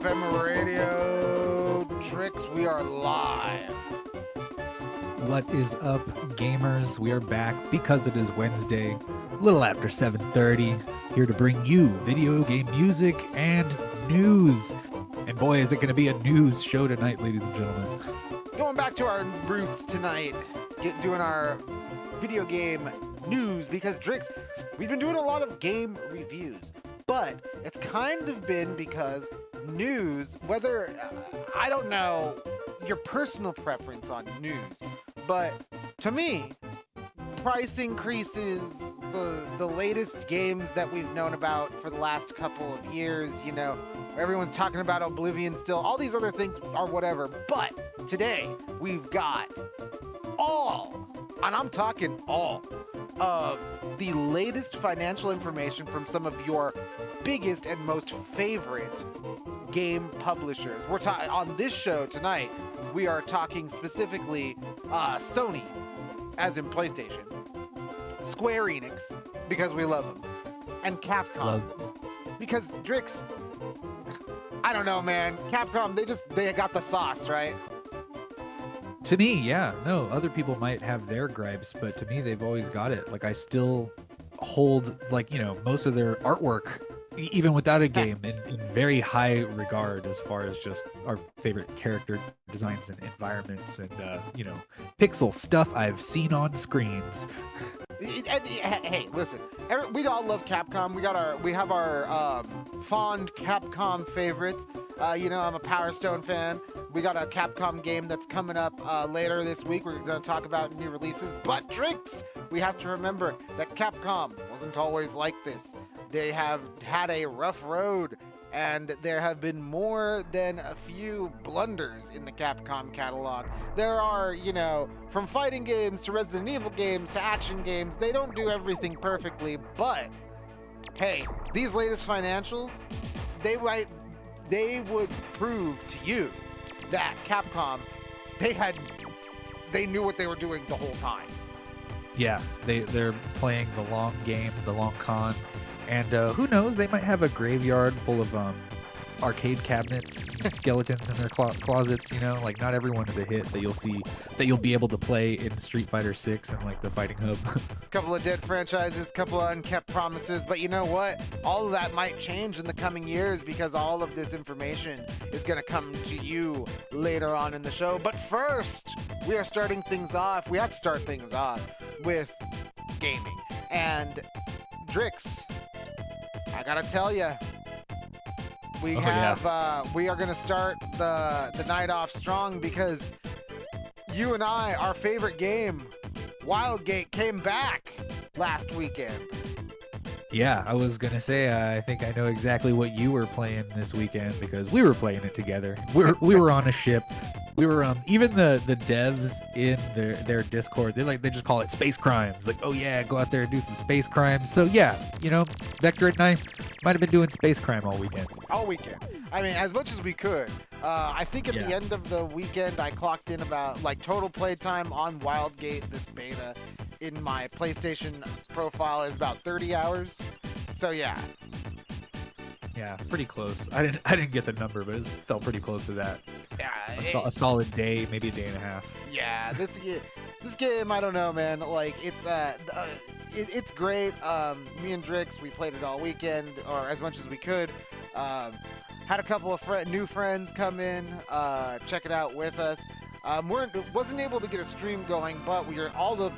CFM Radio. Tricks, we are live. What is up, gamers? We are back because it is Wednesday, a little after 7:30, here to bring you video game music and news. And boy, is it going to be a news show tonight, ladies and gentlemen. Going back to our roots tonight, doing our video game news, because Drix, we've been doing a lot of game reviews, but it's kind of been because news, whether, I don't know your personal preference on news, but to me, price increases, the latest games that we've known about for the last couple of years, you know, everyone's talking about Oblivion still, all these other things are whatever, but today we've got all, and I'm talking all, of the latest financial information from some of your biggest and most favorite game publishers. We're on this show tonight, we are talking specifically Sony, as in PlayStation, Squareenix, because we love them, and Capcom, because Drix, I don't know, man, Capcom, they got the sauce, right? To me, yeah. No, other people might have their gripes, but to me, they've always got it. Like, I still hold, like, you know, most of their artwork, even without a game, in very high regard as far as just our favorite character designs and environments and, you know, pixel stuff I've seen on screens. Hey, listen, we all love Capcom. We have our fond Capcom favorites. You know, I'm a Power Stone fan. We got a Capcom game that's coming up later this week. We're going to talk about new releases. But Drix, we have to remember that Capcom wasn't always like this. They have had a rough road, and there have been more than a few blunders in the Capcom catalog. There are, you know, from fighting games to Resident Evil games to action games, they don't do everything perfectly, but hey, these latest financials, they would prove to you that Capcom, they knew what they were doing the whole time. Yeah, they're playing the long game, the long con. And who knows, they might have a graveyard full of arcade cabinets, skeletons in their closets, you know? Like, not everyone is a hit that you'll be able to play in Street Fighter 6 and, like, the Fighting Hub. Couple of dead franchises, couple of unkept promises, but you know what? All of that might change in the coming years because all of this information is going to come to you later on in the show. But first, we have to start things off with gaming. And Drix, I gotta tell you, we are gonna start the night off strong because you and our favorite game, Wildgate, came back last weekend. Yeah, I was gonna say, I think I know exactly what you were playing this weekend because we were playing it together. We were on a ship. We were even the devs in their Discord, they just call it space crimes. Like, oh yeah, go out there and do some space crimes. So yeah, you know, Vector and I might have been doing space crime all weekend. I mean, as much as we could. I think at the end of the weekend, I clocked in about, like, total playtime on Wildgate, this beta, in my PlayStation profile is about 30 hours. So yeah. Yeah, pretty close. I didn't get the number, but it felt pretty close to that. Yeah, a solid day, maybe a day and a half. Yeah, this game, I don't know, man. Like, it's great. Me and Drix, we played it all weekend, or as much as we could. Had a couple of new friends come in, check it out with us. Wasn't able to get a stream going, but all the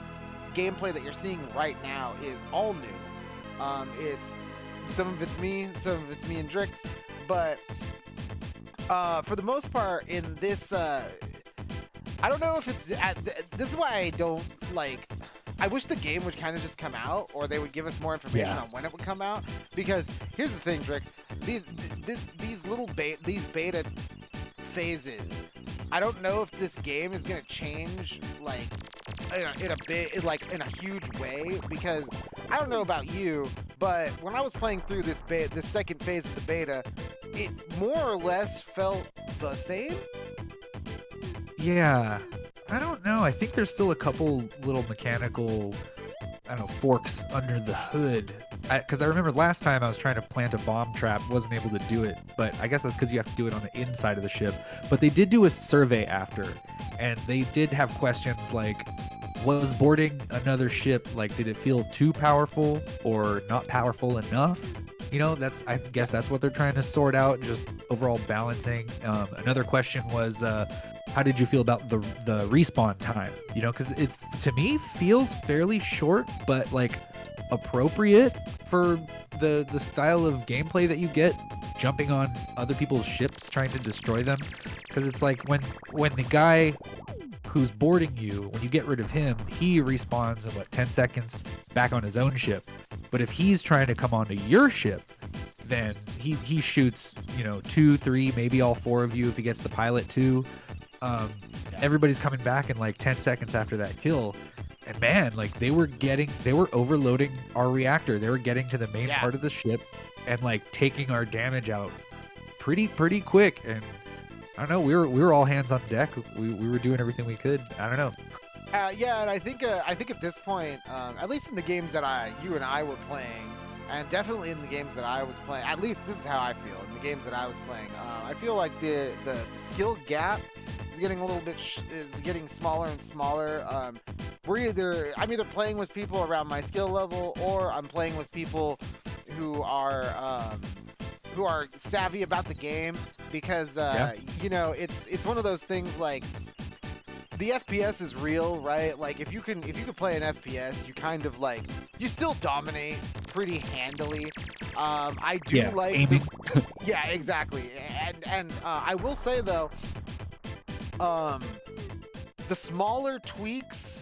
gameplay that you're seeing right now is all new. Some of it's me and Drix, but for the most part in this, I don't know if it's, this is why I don't, like, I wish the game would kind of just come out, or they would give us more information on when it would come out, because here's the thing, Drix, these beta phases, I don't know if this game is gonna change, like, in a huge way, because I don't know about you, but when I was playing through this second phase of the beta, it more or less felt the same. Yeah, I don't know. I think there's still a couple little mechanical, I don't know, forks under the hood because I remember last time I was trying to plant a bomb trap, wasn't able to do it, but I guess that's because you have to do it on the inside of the ship. But they did do a survey after, and they did have questions like, was boarding another ship, like, did it feel too powerful or not powerful enough? I guess that's what they're trying to sort out, just overall balancing. Another question was, how did you feel about the respawn time? Because it, to me, feels fairly short, but like appropriate for the style of gameplay that you get, jumping on other people's ships, trying to destroy them. Because it's like when the guy who's boarding you, when you get rid of him, he respawns in 10 seconds back on his own ship. But if he's trying to come onto your ship, then he shoots 2, 3, maybe all 4 of you if he gets the pilot too. Everybody's coming back in 10 seconds after that kill. And man, they were overloading our reactor. They were getting to the main part of the ship and taking our damage out pretty quick. And I don't know, we were all hands on deck. We were doing everything we could. I don't know. Yeah, and I think at this point, at least in the games that you and I were playing, and definitely in the games that I was playing, at least this is how I feel in the games that I was playing. I feel like the skill gap is getting a little bit is getting smaller and smaller. I'm either playing with people around my skill level, or I'm playing with people who are savvy about the game, because it's one of those things like, the FPS is real, right? Like if you can play an FPS, you kind of you still dominate pretty handily. I do aiming. Yeah, exactly. And I will say though, the smaller tweaks,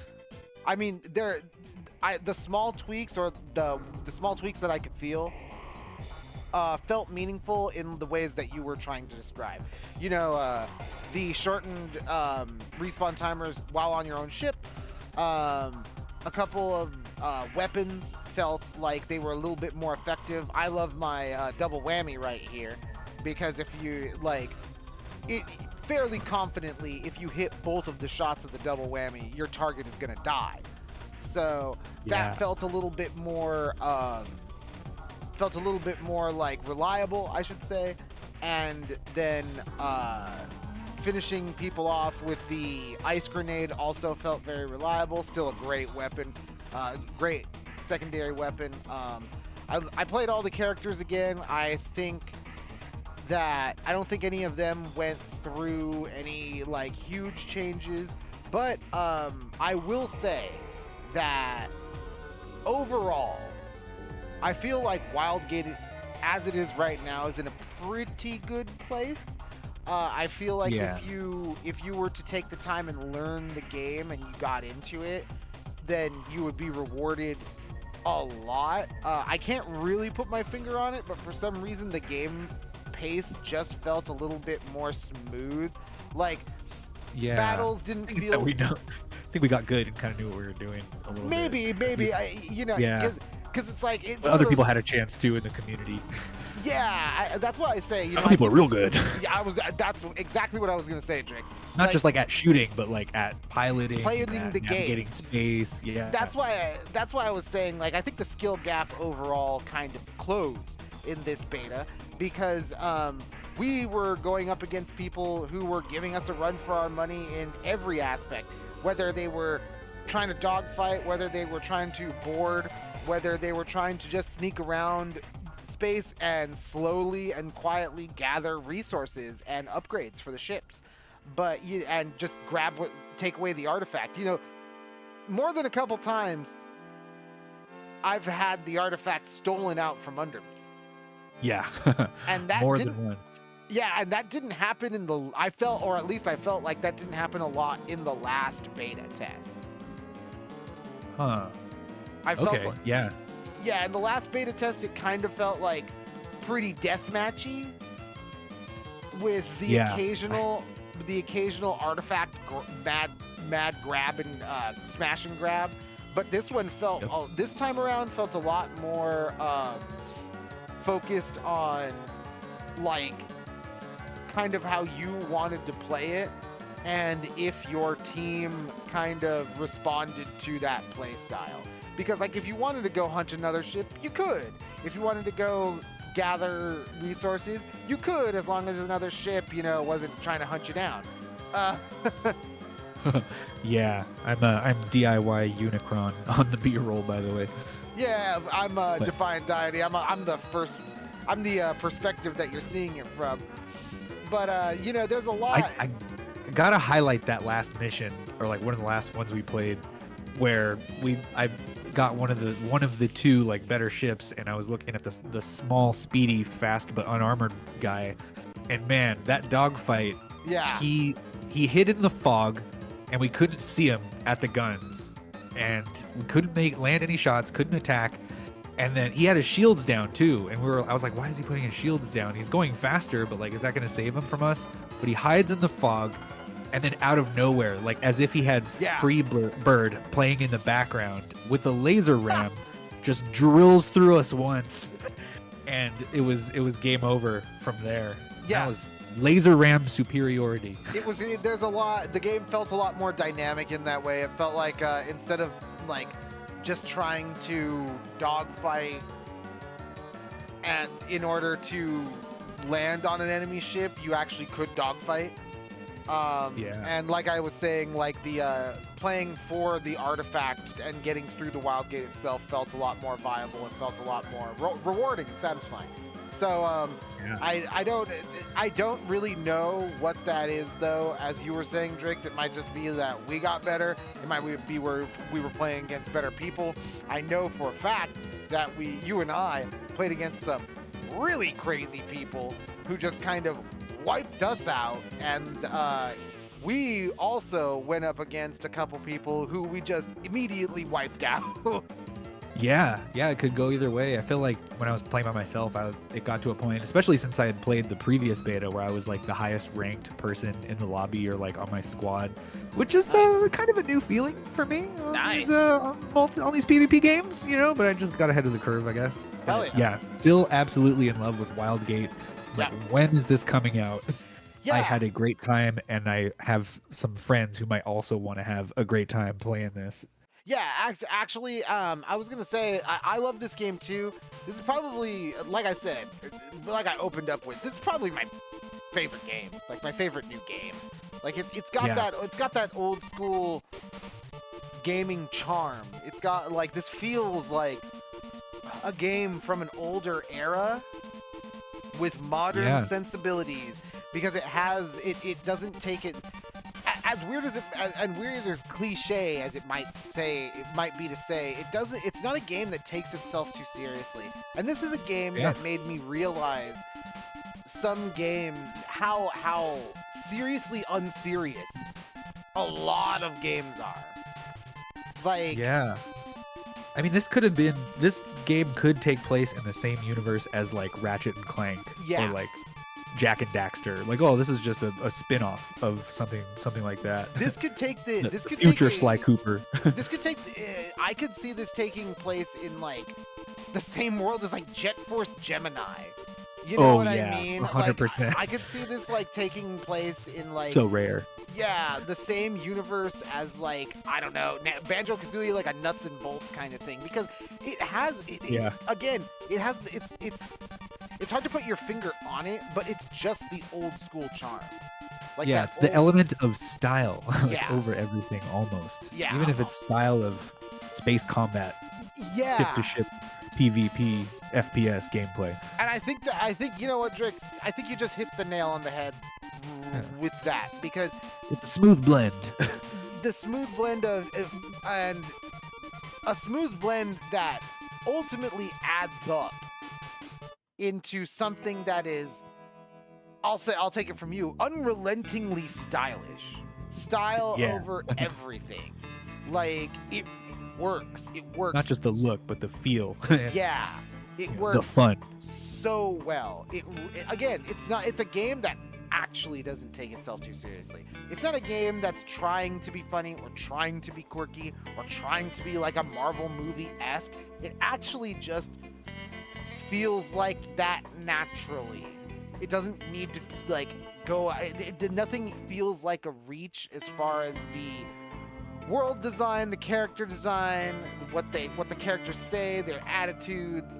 the small tweaks, or the small tweaks that I could feel, felt meaningful in the ways that you were trying to describe. The shortened respawn timers while on your own ship. A couple of weapons felt like they were a little bit more effective. I love my double whammy right here, because if you fairly confidently, if you hit both of the shots of the double whammy, your target is gonna die. So that felt a little bit more reliable, I should say. And then finishing people off with the ice grenade also felt very reliable. Still a great weapon, great secondary weapon. I played all the characters again. I don't think any of them went through any huge changes, but I will say that overall, I feel like Wildgate, as it is right now, is in a pretty good place. I feel like if you were to take the time and learn the game and you got into it, then you would be rewarded a lot. I can't really put my finger on it, but for some reason the game pace just felt a little bit more smooth. Battles didn't feel... I think we got good and kind of knew what we were doing a little bit. Maybe. Because it's other people had a chance too in the community. Yeah, that's why I say some people are real good. Yeah, that's exactly what I was gonna say, Drix. Not just at shooting, but at piloting, the game, navigating space. Yeah. That's why I was saying I think the skill gap overall kind of closed in this beta, because we were going up against people who were giving us a run for our money in every aspect, whether they were trying to dogfight, whether they were trying to board, whether they were trying to just sneak around space and slowly and quietly gather resources and upgrades for the ships, and just take away the artifact. More than a couple times, I've had the artifact stolen out from under me. Yeah, and that more than once. Yeah, and that didn't happen I felt like that didn't happen a lot in the last beta test. Huh. Yeah, in the last beta test, it kind of felt pretty deathmatchy, with the occasional artifact mad grab and smash and grab. But this one this time around felt a lot more focused on kind of how you wanted to play it, and if your team kind of responded to that play style. Because like if you wanted to go hunt another ship, you could. If you wanted to go gather resources, you could, as long as another ship, wasn't trying to hunt you down. Yeah, I'm DIY Unicron on the B-roll, by the way. Yeah, I'm Defiant Deity. I'm the perspective that you're seeing it from. But there's a lot. I gotta highlight that last mission, or like one of the last ones we played, where I got one of the two like better ships, and I was looking at the small, speedy, fast but unarmored guy, and man, that dogfight. Yeah. He hid in the fog, and we couldn't see him at the guns, and we couldn't land any shots, couldn't attack, and then he had his shields down too, and I was like, why is he putting his shields down? He's going faster, but like, is that going to save him from us? But he hides in the fog, and then out of nowhere, like as if he had Free Bird playing in the background with a laser ram, just drills through us once, and it was game over from there. Yeah. That was laser ram superiority. The game felt a lot more dynamic in that way. It felt like instead of like just trying to dogfight and in order to land on an enemy ship, you actually could dogfight. And like I was saying, like the playing for the artifact and getting through the Wildgate itself felt a lot more viable and felt a lot more rewarding and satisfying. So I don't really know what that is though. As you were saying, Drix, it might just be that we got better. It might be where we were playing against better people. I know for a fact that you and I played against some really crazy people who just kind of wiped us out, and we also went up against a couple people who we just immediately wiped out. Yeah, it could go either way. I feel like when I was playing by myself, it got to a point, especially since I had played the previous beta, where I was like the highest ranked person in the lobby or like on my squad, which is kind of a new feeling for me. Nice. On these PvP games, but I just got ahead of the curve, I guess. Hell But, yeah. Still absolutely in love with Wildgate. Like, when is this coming out? Yeah. I had a great time, and I have some friends who might also want to have a great time playing this. Yeah, actually, I was going to say, I love this game too. This is probably, like I said, like I opened up with, this is probably my favorite game, like my favorite new game. Like it's got that old school gaming charm. It's got like, this feels like a game from an older era with modern sensibilities, because it doesn't take it as weird as as cliche as it might be to say, it's not a game that takes itself too seriously. And this is a game that made me realize some game how seriously unserious a lot of games are. Like, I mean, this game could take place in the same universe as like Ratchet and Clank, or like Jack and Daxter. Like, oh, this is just a spin-off of something like that. This could take the future Sly Cooper. This could take I could see this taking place in like the same world as like Jet Force Gemini. You know what I mean? 100%. Like, I could see this like taking place in like so rare. Yeah, the same universe as like, I don't know, Banjo-Kazooie, like a nuts and bolts kind of thing, because it has it's hard to put your finger on it, but it's just the old school charm. Like it's the element of style over everything almost. Yeah. Even if it's style of space combat. Yeah. Ship to ship PvP FPS gameplay. And I think you know what, Drix? I think you just hit the nail on the head with that, because it's a smooth blend. The smooth blend and a smooth blend that ultimately adds up into something that is, I'll take it from you, unrelentingly stylish. Style over everything. Like, it works. Not just the look, but the feel. It works. The fun. So well. It's a game that actually doesn't take itself too seriously. It's not a game that's trying to be funny or trying to be quirky or trying to be like a Marvel movie-esque. It actually just feels like that naturally. it doesn't need to like go. Nothing feels like a reach as far as the world design, the character design, what the characters say, their attitudes.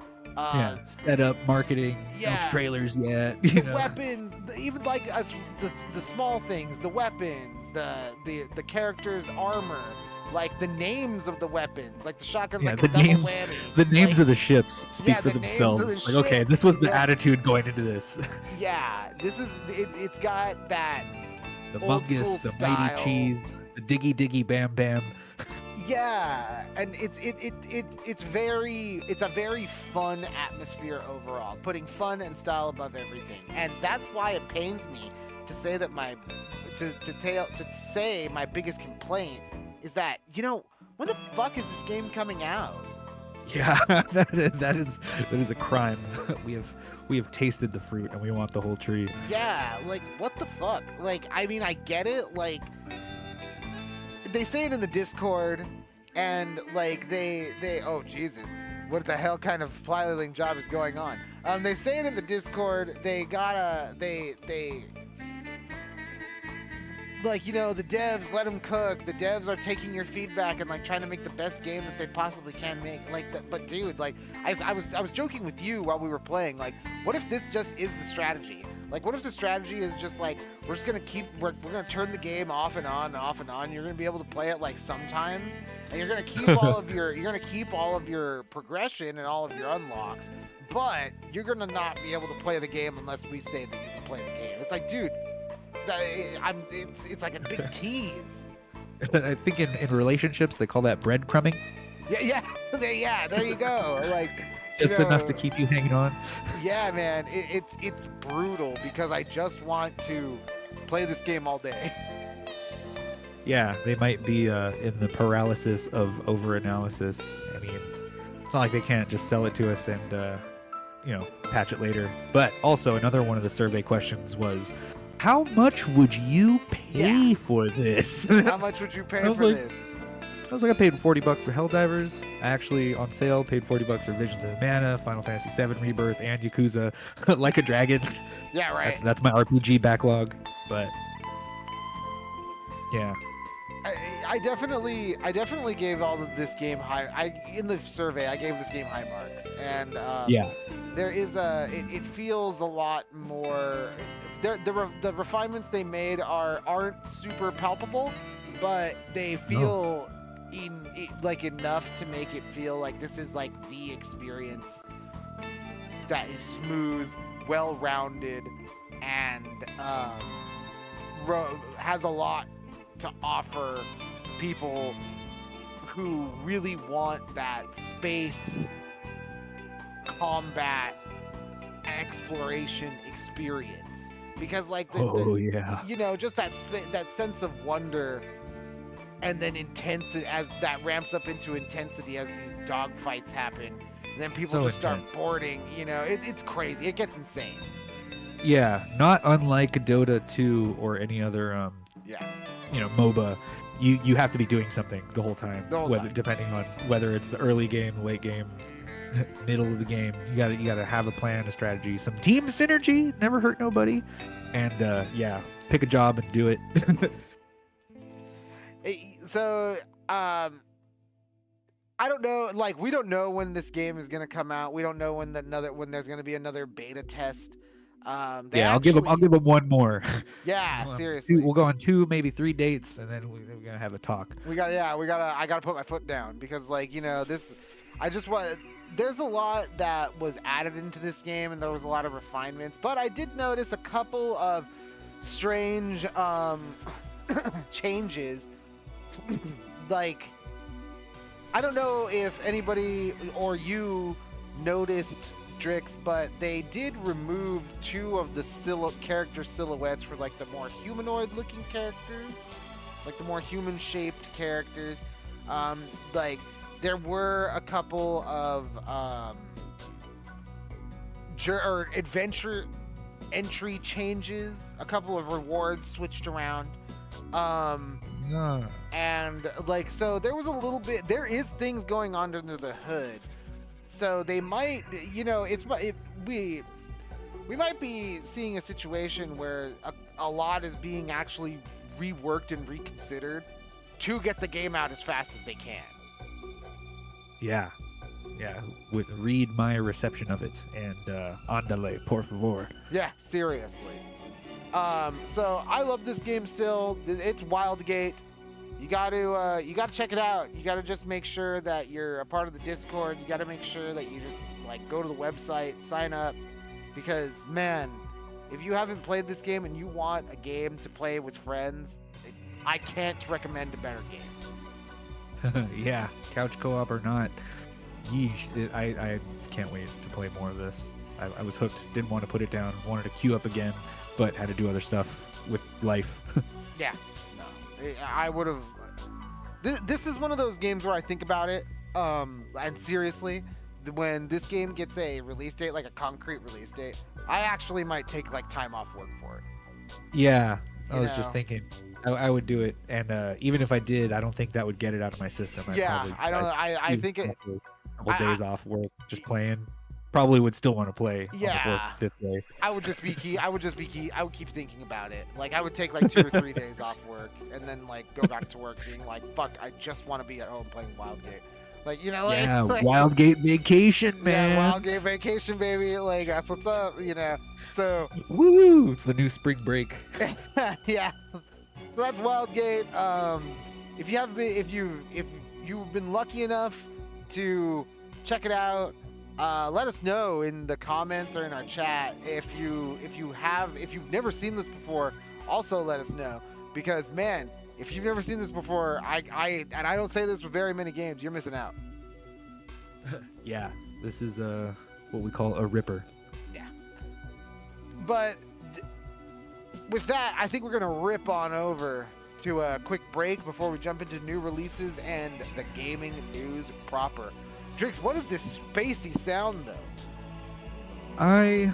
Setup, marketing, no trailers yet. The weapons, even like the small things, the weapons, the character's armor, like the names of the weapons, like the shotgun's like a double whammy. The names of the ships speak for themselves. Like, okay, this was the attitude going into this. Yeah, this is it's got that the Mungus, the style. Mighty Cheese, the Diggy Diggy Bam Bam. Yeah, and it's a very fun atmosphere overall, putting fun and style above everything, and that's why it pains me to say that to say my biggest complaint is that when the fuck is this game coming out? Yeah, that is a crime. We have tasted the fruit and we want the whole tree. Yeah, like what the fuck? Like I mean I get it, like they say it in the Discord, and like they oh Jesus, what the hell kind of flyling job is going on? They say it in the Discord. They like the devs, let them cook. The devs are taking your feedback and like trying to make the best game that they possibly can make. But dude, like I was joking with you while we were playing. Like, what if this just is the strategy? Like, what if the strategy is just like we're gonna turn the game off and on and off and on. You're gonna be able to play it like sometimes, and you're gonna keep all of your progression and all of your unlocks, but you're gonna not be able to play the game unless we say that you can play the game. It's like, dude, it's like a big tease. I think in relationships they call that breadcrumbing. Yeah, there you go. Like. Just enough to keep you hanging on. Yeah, man, it's brutal because I just want to play this game all day. Yeah, they might be in the paralysis of overanalysis. I mean, it's not like they can't just sell it to us and patch it later. But also another one of the survey questions was, how much would you pay for this? How much would you pay for this? I was like, I paid $40 for Helldivers. I actually, on sale, paid $40 for Visions of Mana, Final Fantasy VII Rebirth, and Yakuza Like a Dragon. Yeah, right. That's my RPG backlog. But yeah, I definitely gave all of this game high. In the survey, I gave this game high marks, and there is it feels a lot more. The refinements they made aren't super palpable, but they feel. Like enough to make it feel like this is like the experience that is smooth, well-rounded, and has a lot to offer people who really want that space combat exploration experience, because like just that sense of wonder. And then intensity as that ramps up into intensity as these dogfights happen, and then people just start boarding. It's crazy. It gets insane. Yeah, not unlike Dota 2 or any other MOBA. You have to be doing something the whole time. Depending on whether it's the early game, late game, middle of the game. You gotta have a plan, a strategy, some team synergy. Never hurt nobody. And pick a job and do it. So, I don't know. Like, we don't know when this game is gonna come out. We don't know when there's gonna be another beta test. I'll give them one more. Yeah, seriously. We'll go on 2, maybe 3 dates, and then we're gonna have a talk. I gotta put my foot down because, like, this. There's a lot that was added into this game, and there was a lot of refinements. But I did notice a couple of strange changes. Like, I don't know if anybody or you noticed, Drix, but they did remove 2 of the character silhouettes for like the more humanoid looking characters, like the more human shaped characters. Like there were a couple of adventure entry changes, a couple of rewards switched around. And like, so there was a little bit, there is things going on under the hood. So they might, we might be seeing a situation where a lot is being actually reworked and reconsidered to get the game out as fast as they can. Yeah. Read my reception of it and andale, por favor. Yeah, seriously. So I love this game still. It's Wildgate. You got to check it out. You got to just make sure that you're a part of the Discord. You got to make sure that you just like go to the website, sign up, because man, if you haven't played this game and you want a game to play with friends, I can't recommend a better game. Yeah, couch co-op or not, yeesh, I can't wait to play more of this. I was hooked, didn't want to put it down, wanted to queue up again, but had to do other stuff with life. Yeah, no, I would have. This is one of those games where I think about it, and seriously, when this game gets a release date, like a concrete release date, I actually might take like time off work for it. Yeah, I was just thinking I would do it, and even if I did, I don't think that would get it out of my system. I think it. A couple days off work, just playing. Probably would still want to play. Yeah. On the 4th, 5th day. I would just be key. I would keep thinking about it. Like I would take like 2 or 3 days off work, and then like go back to work, being like, "Fuck, I just want to be at home playing Wildgate." Like like, Wildgate vacation, man. Yeah, Wildgate vacation, baby. Like that's what's up, So woo! It's the new spring break. Yeah. So that's Wildgate. If you've been lucky enough to check it out, let us know in the comments or in our chat if you've never seen this before. Also let us know, because man, if you've never seen this before, I don't say this with very many games, you're missing out. Yeah, this is what we call a ripper. Yeah. But with that, I think we're gonna rip on over to a quick break before we jump into new releases and the gaming news proper. Drix, what is this spacey sound though? I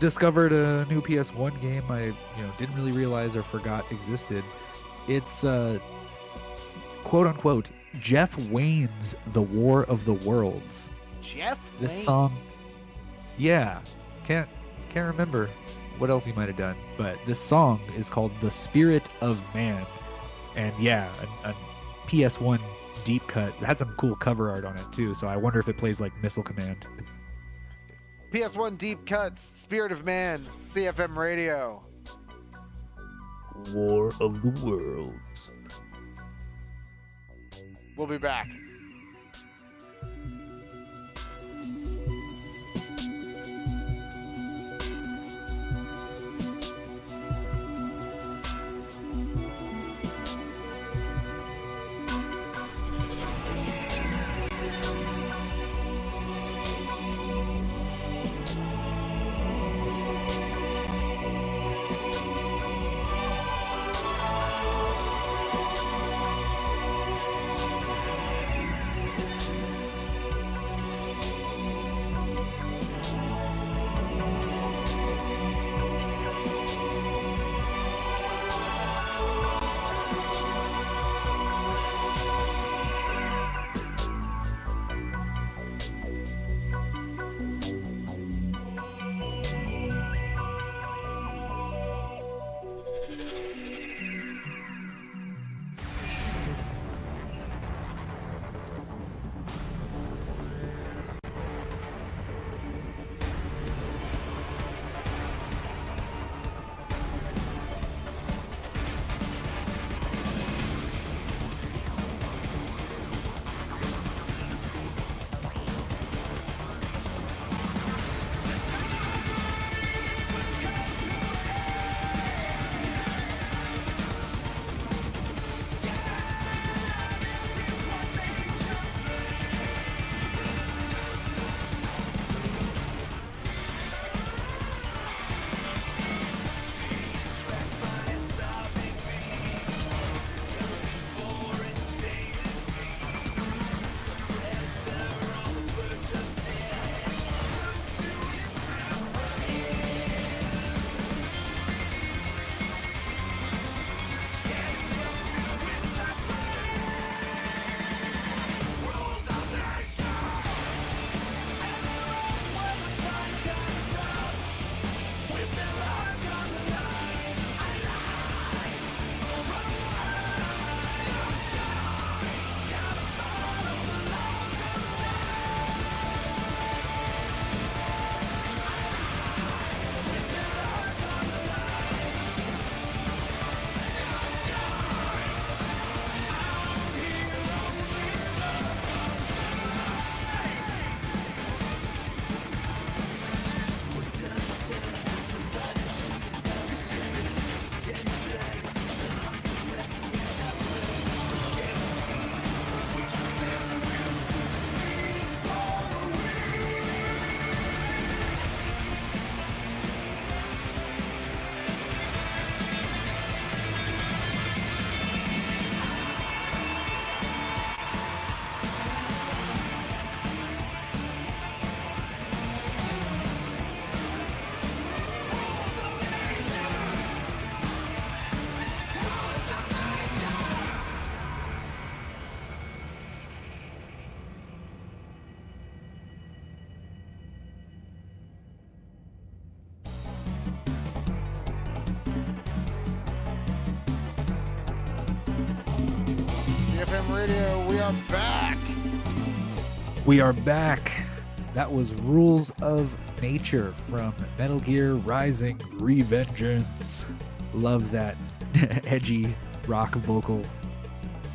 discovered a new PS1 game I didn't really realize or forgot existed. It's quote unquote Jeff Wayne's The War of the Worlds. Jeff This Wayne? song, yeah, can't remember what else he might have done, but this song is called The Spirit of Man, and yeah, a PS1 deep cut. It had some cool cover art on it too, so I wonder if it plays like Missile Command. PS1 deep cuts, Spirit of Man, CFM Radio. War of the Worlds. We'll be back. Radio. We are back. We are back. That was Rules of Nature from Metal Gear Rising: Revengeance. Love that edgy rock vocal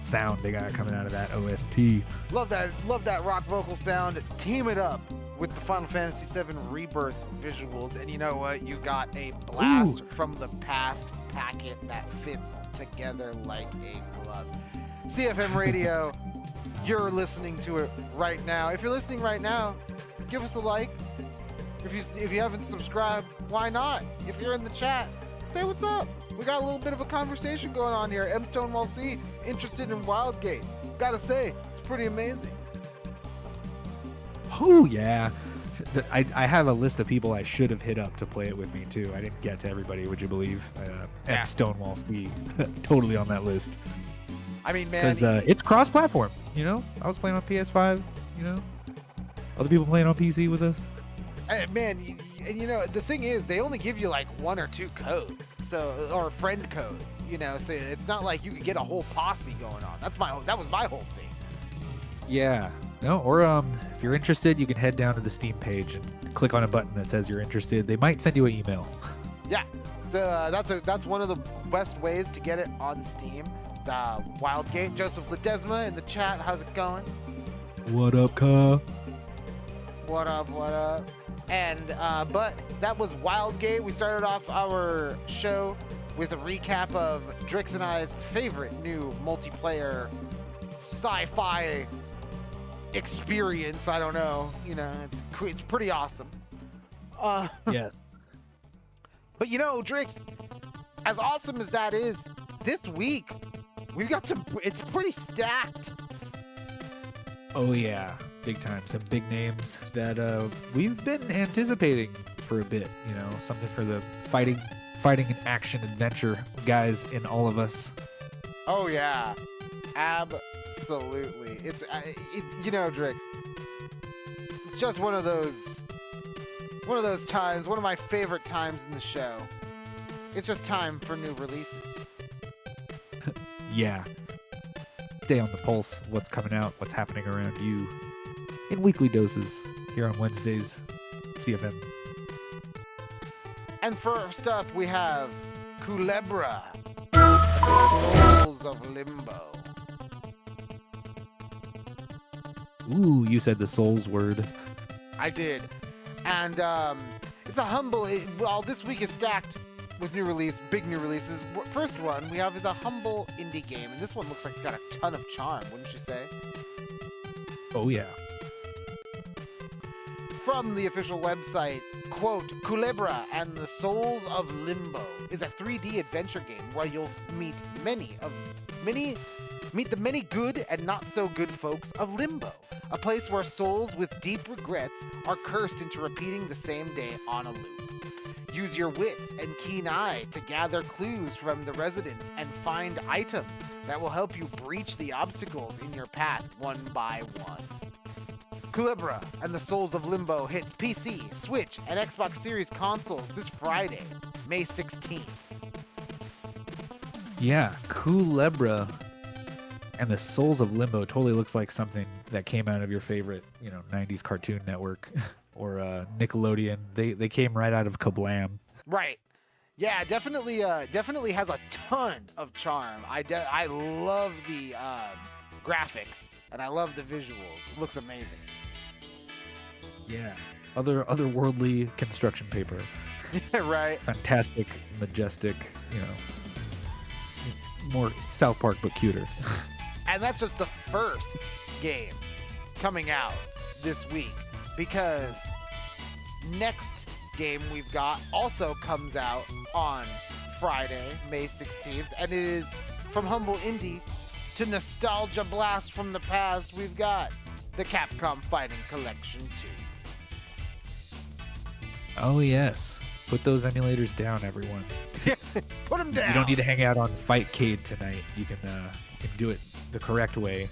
sound they got coming out of that OST. Love that rock vocal sound. Team it up with the Final Fantasy VII Rebirth visuals, and you know what? You got a blast from the past packet that fits together like a glove. CFM Radio, you're listening to it right now. If you're listening right now, give us a like. If you haven't subscribed, why not? If you're in the chat, say what's up. We got a little bit of a conversation going on here. M. Stonewall C, interested in Wildgate. Gotta say, it's pretty amazing. Oh, yeah. I have a list of people I should have hit up to play it with me, too. I didn't get to everybody, would you believe? M. Stonewall C, totally on that list. I mean, man. Because it's cross-platform, you know? I was playing on PS5, you know? Other people playing on PC with us. Man, and you know, the thing is, they only give you like 1 or 2 codes, or friend codes, you know, so it's not like you could get a whole posse going on. That was my whole thing. Yeah. No, or if you're interested, you can head down to the Steam page and click on a button that says you're interested. They might send you an email. Yeah. So that's one of the best ways to get it on Steam. Wildgate. Joseph Ledesma in the chat. How's it going? What up, Ka? What up? And but that was Wildgate. We started off our show with a recap of Drix and I's favorite new multiplayer sci-fi experience. I don't know. You know, it's pretty awesome. Yeah. But you know, Drix, as awesome as that is, this week we've got it's pretty stacked. Oh yeah, big time. Some big names that we've been anticipating for a bit. You know, something for the fighting and action adventure guys in all of us. Oh yeah, absolutely. It's you know, Drix, it's just one of those times. One of my favorite times in the show. It's just time for new releases. Yeah. Stay on the pulse of what's coming out, what's happening around you in weekly doses here on Wednesdays, CFM. And first up, we have Culebra, Souls of Limbo. Ooh, you said the Souls word. I did. And it's a humble... Well, this week is stacked with big new releases. First one we have is a humble indie game, and this one looks like it's got a ton of charm, wouldn't you say? Oh yeah. From the official website, quote, Culebra and the Souls of Limbo is a 3D adventure game where you'll meet the many good and not so good folks of Limbo, a place where souls with deep regrets are cursed into repeating the same day on a loop. Use your wits and keen eye to gather clues from the residents and find items that will help you breach the obstacles in your path one by one. Culebra and the Souls of Limbo hits PC, Switch, and Xbox Series consoles this Friday, May 16th. Yeah, Culebra and the Souls of Limbo totally looks like something that came out of your favorite, 90s Cartoon Network or Nickelodeon. They came right out of Kablam. Right. Yeah, definitely has a ton of charm. I love the graphics and I love the visuals. It looks amazing. Yeah. Otherworldly construction paper. Right. Fantastic, majestic, more South Park but cuter. And that's just the first game coming out this week, because next game we've got also comes out on Friday, May 16th, and it is from Humble Indie to Nostalgia Blast from the past. We've got the Capcom Fighting Collection 2. Oh yes, put those emulators down, everyone. Put them down. You don't need to hang out on Fightcade tonight. You can do it the correct way.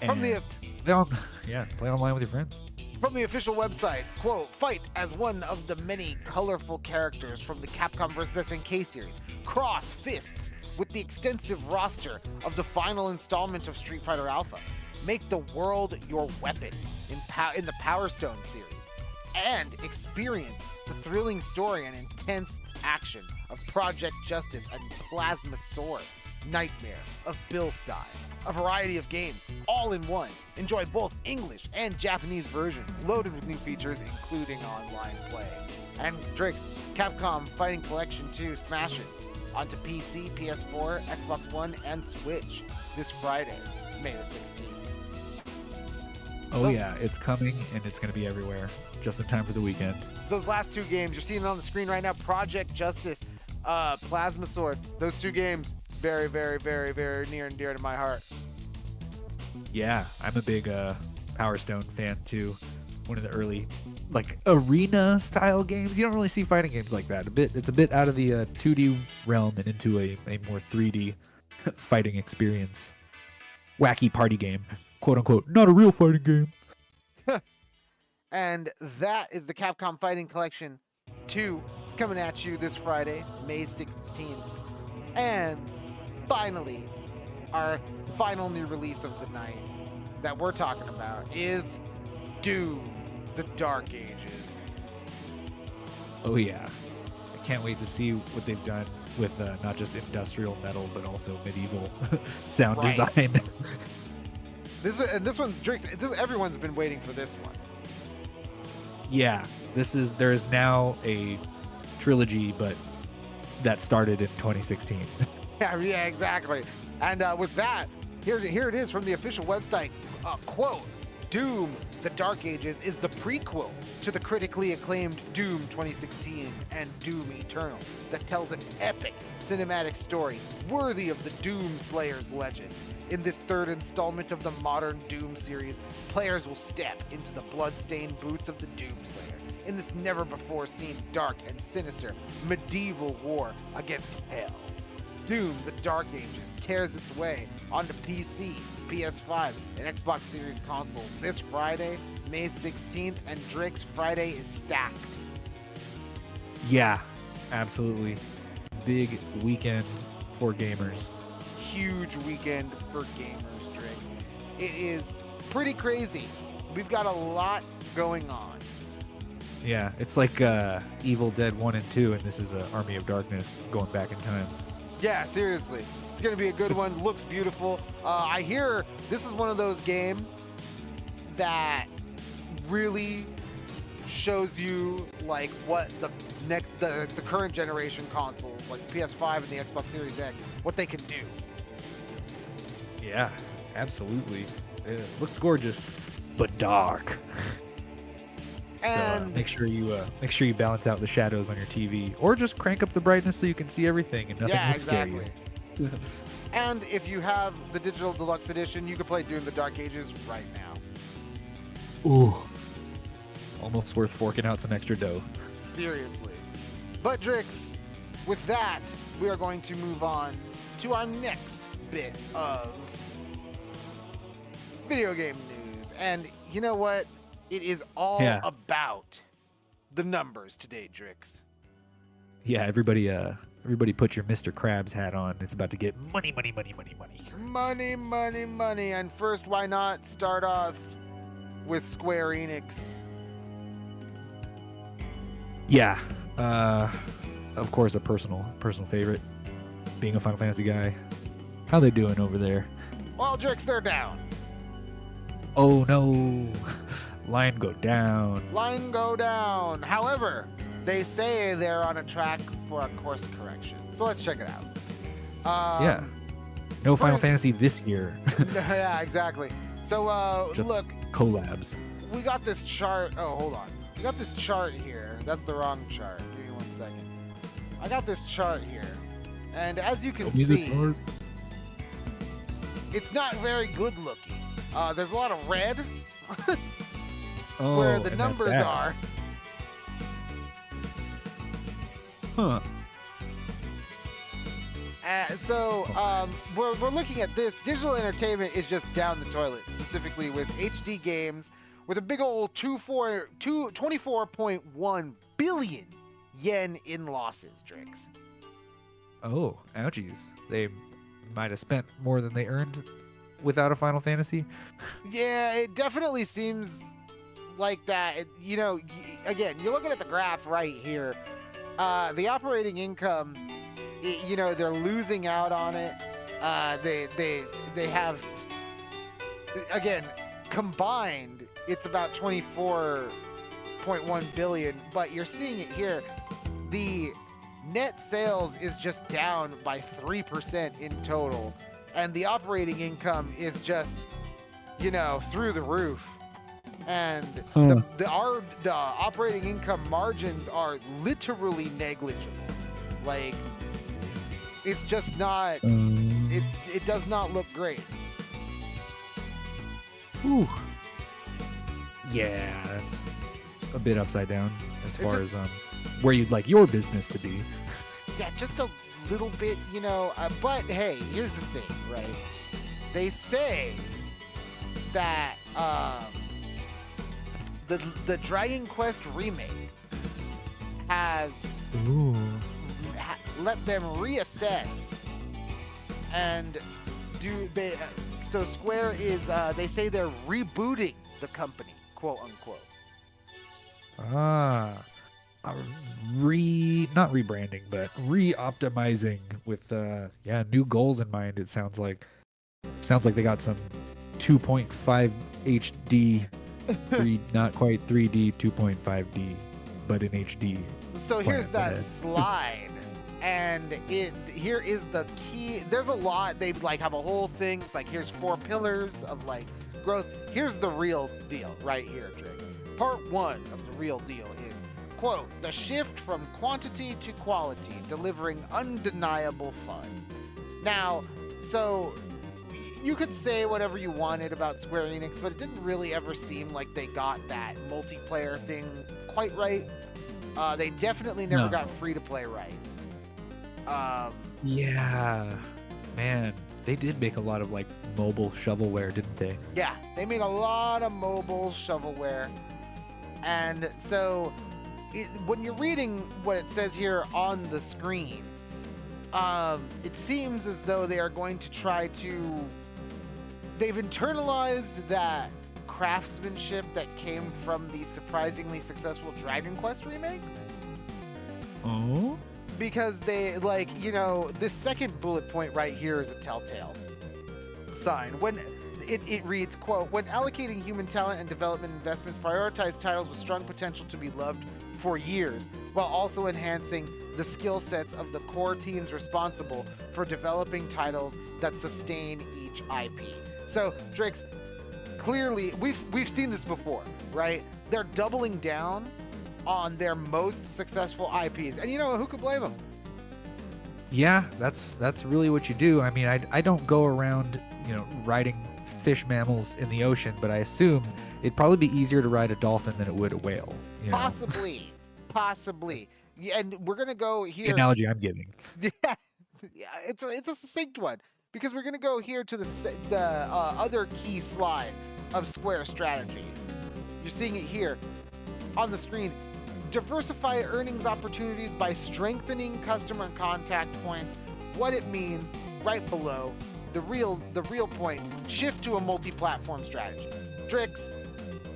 From the play online with your friends. From the official website, quote, fight as one of the many colorful characters from the Capcom vs. SNK series. Cross fists with the extensive roster of the final installment of Street Fighter Alpha. Make the world your weapon in the Power Stone series. And experience the thrilling story and intense action of Project Justice and Plasma Sword, Nightmare of Bilstein. A variety of games, all in one. Enjoy both English and Japanese versions, loaded with new features, including online play. And Drix, Capcom Fighting Collection 2 smashes onto PC, PS4, Xbox One, and Switch this Friday, May the 16th. Oh yeah, it's coming and it's going to be everywhere, just in time for the weekend. Those last two games, you're seeing it on the screen right now, Project Justice, Plasma Sword. Those two games, very, very, very, very near and dear to my heart. Yeah, I'm a big Power Stone fan too. One of the early, like, arena style games. You don't really see fighting games like that. It's a bit out of the 2D realm and into a more 3D fighting experience. Wacky party game, quote unquote. Not a real fighting game. And that is the Capcom Fighting Collection 2. It's coming at you this Friday, May 16th. And finally, our final new release of the night that we're talking about is Doom, the Dark Ages. Oh yeah. I can't wait to see what they've done with not just industrial metal, but also medieval sound design. This one, Drix, everyone's been waiting for this one. Yeah, there is now a trilogy, but that started in 2016. Yeah, exactly. And with that, here it is from the official website. Quote, Doom, the Dark Ages is the prequel to the critically acclaimed Doom 2016 and Doom Eternal that tells an epic cinematic story worthy of the Doom Slayer's legend. In this third installment of the modern Doom series, players will step into the blood-stained boots of the Doom Slayer in this never-before-seen dark and sinister medieval war against hell. Doom, the Dark Ages tears its way onto PC, PS5, and Xbox Series consoles this Friday, May 16th, and Drake's Friday is stacked. Yeah, absolutely. Big weekend for gamers. Huge weekend for gamers, Drix. It is pretty crazy. We've got a lot going on. Yeah, it's like Evil Dead 1 and 2, and this is Army of Darkness going back in time. Yeah, seriously. It's going to be a good one. Looks beautiful. I hear this is one of those games that really shows you like what the current generation consoles, like the PS5 and the Xbox Series X, what they can do. Yeah, absolutely. It looks gorgeous, but dark. And so, make sure you balance out the shadows on your TV, or just crank up the brightness so you can see everything and nothing will scare you. And if you have the digital deluxe edition, you can play Doom: The Dark Ages right now. Ooh, almost worth forking out some extra dough. Seriously. But Drix, with that, we are going to move on to our next bit of video game news. And you know what? It is all about the numbers today, Drix. Yeah, everybody put your Mr. Krabs hat on. It's about to get money, money, money, money, money. Money, money, money. And first, why not start off with Squareenix? Yeah, of course, a personal favorite. Being a Final Fantasy guy, how they doing over there? Well, Drix, they're down. Oh no, line go down. Line go down. However, they say they're on a track for a course correction. So let's check it out. Yeah, no Final Fantasy this year. Yeah, exactly. So just look, collabs. We got this chart. Oh, hold on. We got this chart here. That's the wrong chart. Give me 1 second. I got this chart here. And as you can see, it's not very good looking. There's a lot of red where the numbers are. Huh. We're looking at this. Digital entertainment is just down the toilet, specifically with HD games, with a big old 24.1 billion yen in losses, Drix. Oh, ouchies. They might have spent more than they earned without a Final Fantasy. Yeah, it definitely seems like that. Again, you're looking at the graph right here. The operating income, they're losing out on it. They have, again, combined, it's about 24.1 billion, but you're seeing it here. The net sales is just down by 3% in total, and the operating income is just, through the roof. And the operating income margins are literally negligible. Like, it's just not. It does not look great. Whew. Yeah, that's a bit upside down as far as where you'd like your business to be. Yeah, just a little bit, but hey, here's the thing, right? They say that the Dragon Quest remake has let them reassess and so Square is they say they're rebooting the company, quote unquote. Not rebranding, but re-optimizing with new goals in mind. It sounds like they got some 2.5 HD, not quite 3D, 2.5D, but in HD. So here's that slide, and here is the key. There's a lot. They have a whole thing. It's like, here's 4 pillars of growth. Here's the real deal right here, Drake. Part 1 of the real deal is, quote, the shift from quantity to quality, delivering undeniable fun. Now, so you could say whatever you wanted about Squareenix, but it didn't really ever seem like they got that multiplayer thing quite right. They definitely never got free-to-play right. Yeah, man, they did make a lot of mobile shovelware, didn't they? Yeah, they made a lot of mobile shovelware. And so when you're reading what it says here on the screen, it seems as though they are going to try to... They've internalized that craftsmanship that came from the surprisingly successful Dragon Quest remake. Oh? Because they, this second bullet point right here is a telltale sign. When it reads, quote, when allocating human talent and development investments, prioritize titles with strong potential to be loved for years, while also enhancing the skill sets of the core teams responsible for developing titles that sustain each IP. So, Drix, clearly, we've seen this before, right? They're doubling down on their most successful IPs. And who could blame them? Yeah, that's really what you do. I mean, I don't go around, riding fish mammals in the ocean, but I assume it'd probably be easier to ride a dolphin than it would a whale. Possibly. Yeah, and we're going to go here. The analogy I'm giving. Yeah, it's a succinct one, because we're going to go here to the other key slide of Square strategy. You're seeing it here on the screen. Diversify earnings opportunities by strengthening customer contact points. What it means right below the real point. Shift to a multi-platform strategy. Drix,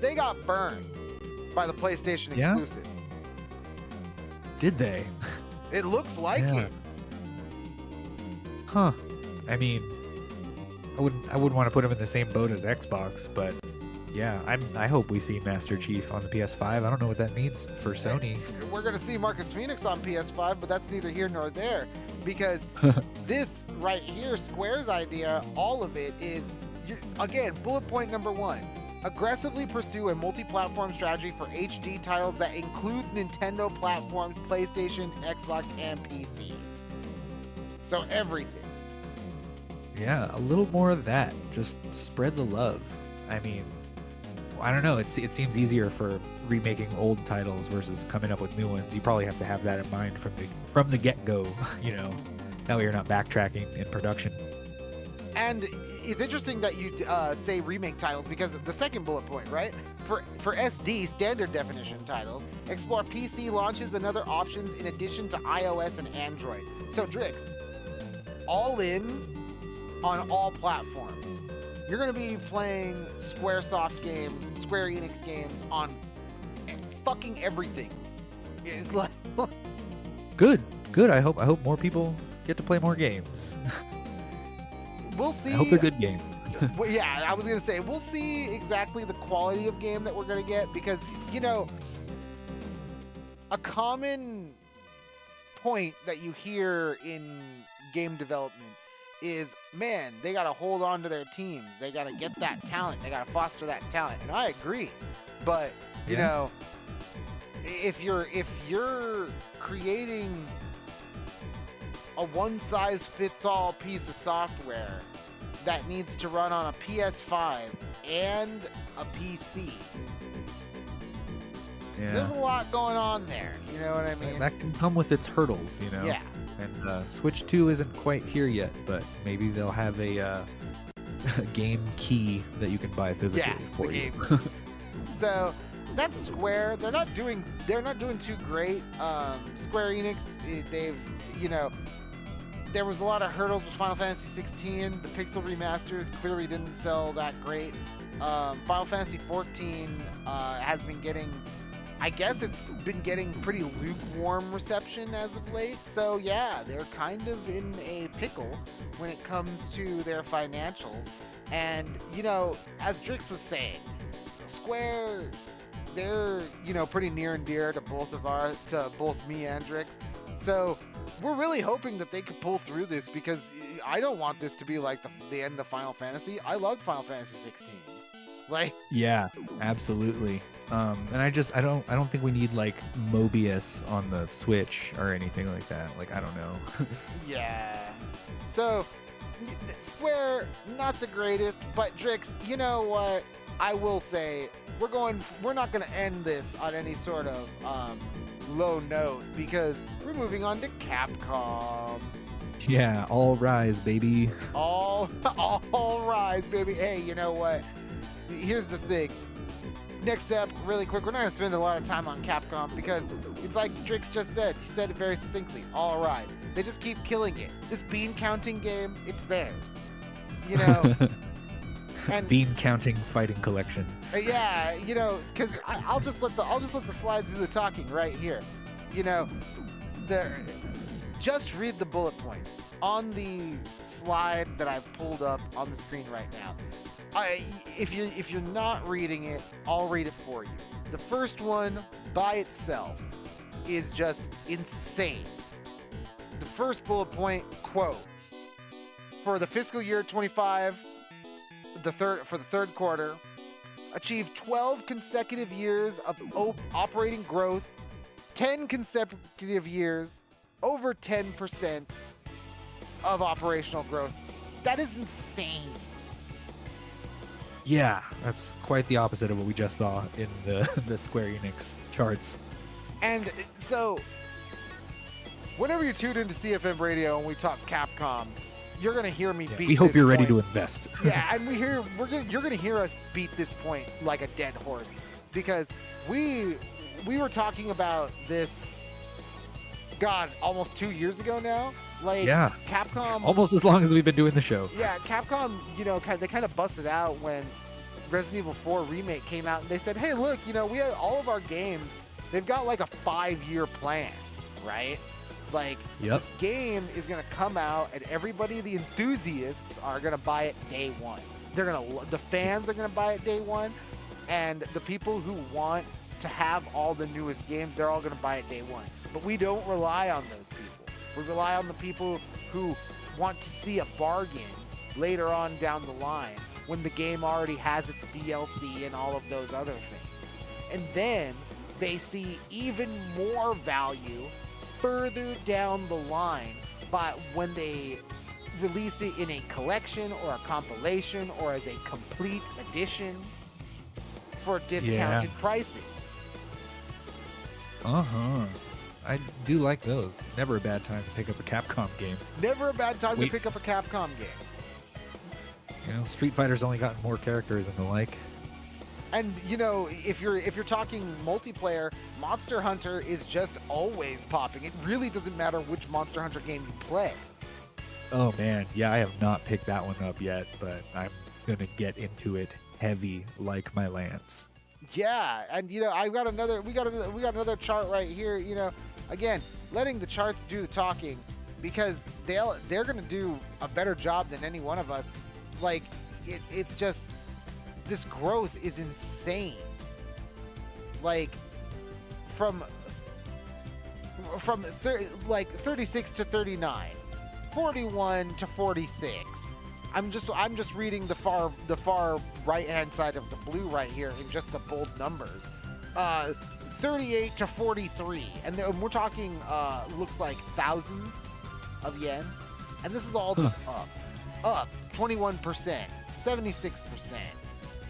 they got burned by the PlayStation exclusive. Did they? It looks like it. Huh. I mean, I wouldn't want to put them in the same boat as Xbox, but yeah, I hope we see Master Chief on the PS5. I don't know what that means for Sony. We're going to see Marcus Phoenix on PS5, but that's neither here nor there, because this right here, Square's idea, all of it is, again, bullet point number 1, aggressively pursue a multi-platform strategy for HD titles that includes Nintendo platforms, PlayStation, Xbox, and PCs. So everything. Yeah, a little more of that. Just spread the love. I mean, I don't know. It seems easier for remaking old titles versus coming up with new ones. You probably have to have that in mind from the get-go. That way you're not backtracking in production. And it's interesting that you say remake titles, because the second bullet point, right? For SD standard definition titles, explore PC launches and other options in addition to iOS and Android. So Drix, all in on all platforms. You're going to be playing Squaresoft games, Square Enix games on fucking everything. Good. I hope more people get to play more games. We'll see. I hope they're good games. Well, yeah, I was going to say, we'll see exactly the quality of game that we're going to get because, you know, a common point that you hear in game development is, man, they got to hold on to their teams. They got to get that talent. They got to foster that talent. And I agree. But, you know, if you're creating a one-size-fits-all piece of software that needs to run on a PS5 and a PC, there's a lot going on there. You know what I mean? That can come with its hurdles, you know? Yeah. And Switch 2 isn't quite here yet, but maybe they'll have a game key that you can buy physically for you. So that's Square. They're not doing too great. Square Enix, they've, you know, there was a lot of hurdles with Final Fantasy 16. The pixel remasters clearly didn't sell that great. Final Fantasy 14 has been getting, I guess it's been getting pretty lukewarm reception as of late. So yeah, they're kind of in a pickle when it comes to their financials. And, you know, as Drix was saying, Square, they're, you know, pretty near and dear to both me and Drix. So we're really hoping that they could pull through this because I don't want this to be like the end of Final Fantasy. I loved Final Fantasy 16. Like, yeah, absolutely. And I don't think we need like Mobius on the Switch or anything like that. Like, I don't know. Yeah. So Square, not the greatest, but Drix, you know what? I will say we're not going to end this on any sort of low note because we're moving on to Capcom. Yeah, all rise, baby. All rise, baby. Hey, you know what? Here's the thing. Next up, really quick, we're not going to spend a lot of time on Capcom because it's like Drix just said. He said it very succinctly. All rise. They just keep killing it. This bean counting game, it's theirs. You know? And bean counting fighting collection. Yeah, you know, because I'll just let the slides do the talking right here. You know, just read the bullet points on the slide that I've pulled up on the screen right now. If you're not reading it, I'll read it for you. The first one by itself is just insane. The first bullet point, quote, for the fiscal year 25, for the third quarter, achieved 12 consecutive years of operating growth, 10 consecutive years, over 10% of operational growth. That is insane. Yeah, that's quite the opposite of what we just saw in the Square Enix charts. And so, whenever you tune into CFM Radio and we talk Capcom, you're gonna hear me beat. We hope this you're ready point. to invest. Yeah, and you're gonna hear us beat this point like a dead horse because we were talking about this, God, almost 2 years ago now. Like, yeah, Capcom, almost as long as we've been doing the show. Yeah, Capcom, you know, they kind of busted out when Resident Evil 4 Remake came out, and they said, hey, look, you know, we have all of our games, they've got like a 5-year plan, right? Like, this game is going to come out, and everybody, the enthusiasts, are going to buy it day one. The fans are going to buy it day one, and the people who want to have all the newest games, they're all going to buy it day one. But we don't rely on those people. We rely on the people who want to see a bargain later on down the line when the game already has its DLC and all of those other things. And then they see even more value further down the line but when they release it in a collection or a compilation or as a complete edition for discounted pricing. I do like those. Never a bad time to pick up a Capcom game. Never a bad time to pick up a Capcom game. You know, Street Fighter's only gotten more characters and the like. And you know, if you're talking multiplayer, Monster Hunter is just always popping. It really doesn't matter which Monster Hunter game you play. Oh man, yeah, I have not picked that one up yet, but I'm gonna get into it heavy like my lance. Yeah, and you know, we got another chart right here. You know, again, letting the charts do the talking, because they're gonna do a better job than any one of us. Like, it's just, this growth is insane. Like, from 36 to 39, 41 to 46. I'm just reading the far right hand side of the blue right here in just the bold numbers. 38 to 43, and then we're talking looks like thousands of yen, and this is all just up 21%, 76%,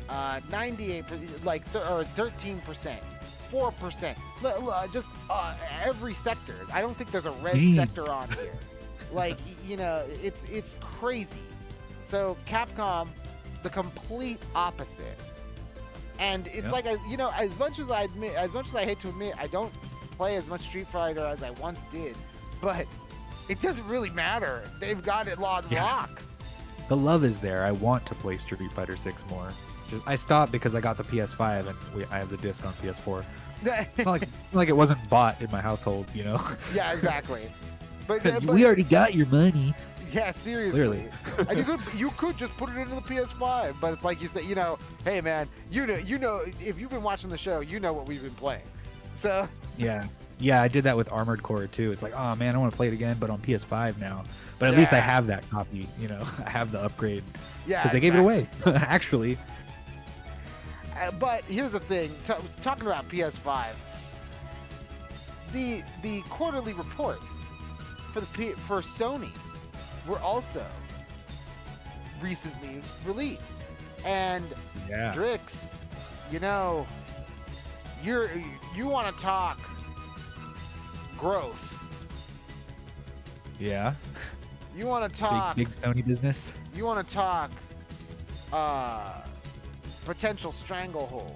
98%, like 13%, 4%, just every sector. I don't think there's a red sector on here. Like, you know, it's crazy. So Capcom, the complete opposite. And it's like, you know, as much as I hate to admit, I don't play as much Street Fighter as I once did, but it doesn't really matter. They've got it on lock. The love is there. I want to play Street Fighter 6 more. It's just, I stopped because I got the PS5 and I have the disc on PS4. It's not like it wasn't bought in my household, you know? Yeah, exactly. But we already got your money. Yeah, seriously. And you could just put it into the PS5, but it's like you say, you know, hey man, you know, if you've been watching the show, you know what we've been playing. So yeah, I did that with Armored Core too. It's like, oh man, I want to play it again, but on PS5 now. But at least I have that copy. You know, I have the upgrade. Yeah, because they gave it away, actually. But here's the thing: talking about PS5, the quarterly reports for Sony were also recently released, and Drix, you know, you want to talk growth? Yeah. You want to talk big Sony business? You want to talk potential stranglehold?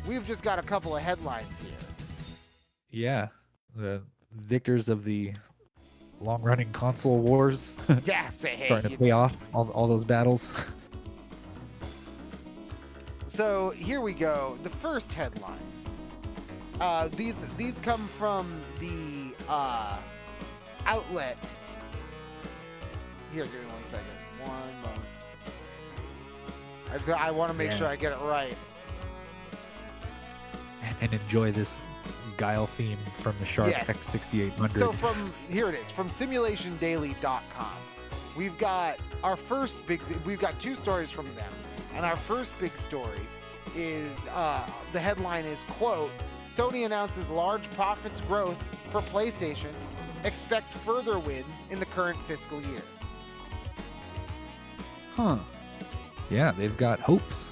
We've just got a couple of headlines here. Yeah, the victors of the long-running console wars. Yeah, starting to pay off all those battles. So here we go. The first headline. These come from the outlet. Here, give me 1 second. One moment. I want to make sure I get it right. And enjoy this Guile theme from the Shark X6800. So here it is, from simulationdaily.com. We've got two stories from them. And our first big story is, the headline is, quote, Sony announces large profits growth for PlayStation, expects further wins in the current fiscal year. Huh. Yeah, they've got hopes.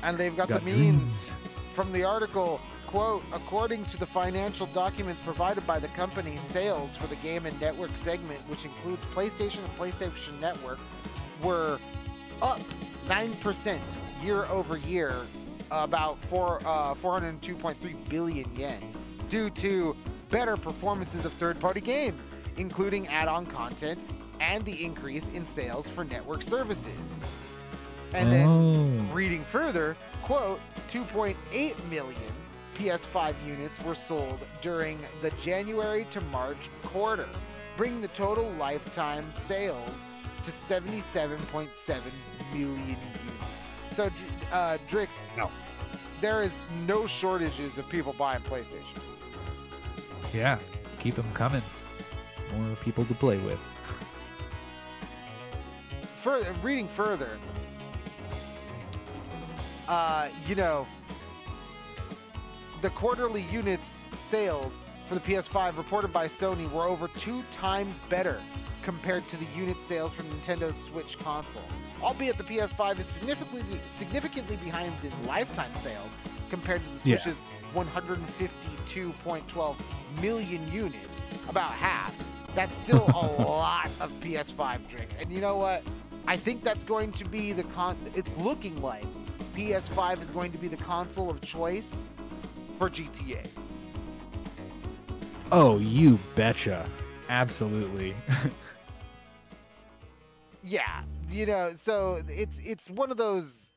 And they've got the means. From the article, quote, according to the financial documents provided by the company, sales for the game and network segment, which includes PlayStation and PlayStation Network, were up 9% year over year, about 402.3 billion yen, due to better performances of third-party games, including add-on content and the increase in sales for network services. And then, reading further, quote, 2.8 million PS5 units were sold during the January to March quarter, bringing the total lifetime sales to 77.7 million units. So, Drix, there is no shortages of people buying PlayStation. Yeah, keep them coming. More people to play with. Reading further, you know, the quarterly units sales for the PS5 reported by Sony were over 2 times better compared to the unit sales from Nintendoswitch console. Albeit the PS5 is significantly behind in lifetime sales compared to the Switch's 152.12 million units, about half. That's still a lot of PS5 Drix. And you know what? I think that's going to be it's looking like PS5 is going to be the console of choice for GTA. Oh, you betcha. Absolutely. Yeah, so it's one of those.